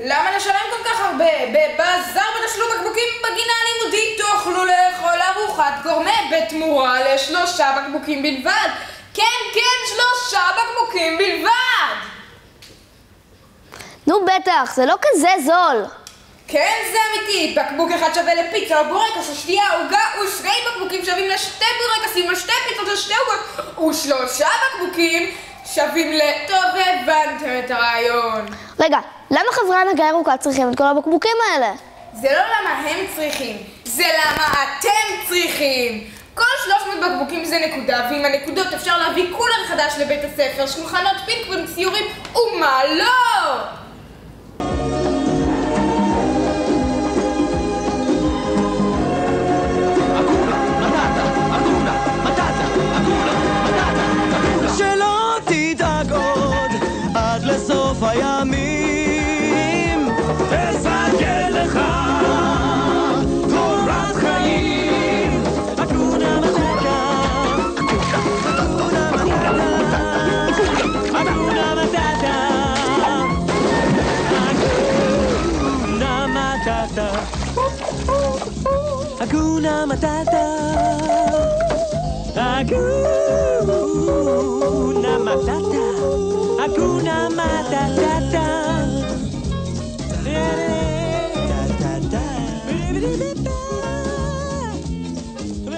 למה לשלם כל כך הרבה? בבזאר בתשלום בקבוקים בגינה הלימודית תוכלו לאכול ארוחת גורמה בתמורה ל3 בקבוקים בלבד. כן, 3 בקבוקים בלבד! נו בטח, זה לא כזה זול. כן, זה אמיתי. בקבוק אחד שווה לפיצה או בורקס או שתייה, עוגה ו2 בקבוקים שווים ל2 בורקסים או 2 פיצות או 2 עוגות ו3 בקבוקים שווים טוב, הבנתם את הרעיון. רגע, למה חברי הנהגה ירוקה צריכים את כל הבקבוקים האלה? זה לא למה הם צריכים, זה למה אתם צריכים. כל 300 בקבוקים זה נקודה, ועם הנקודות אפשר להביא קולר חדש לבית הספר, שולחנות פינג-פונג, ציורים ומה לא! שלא תדאג עוד עד לסוף הימים, תסתכל לך תורת חיים. אקונה מטאטה, אקונה מטאטה, אקונה מטאטה, אקונה מטאטה, אקונה מטאטה, אקונה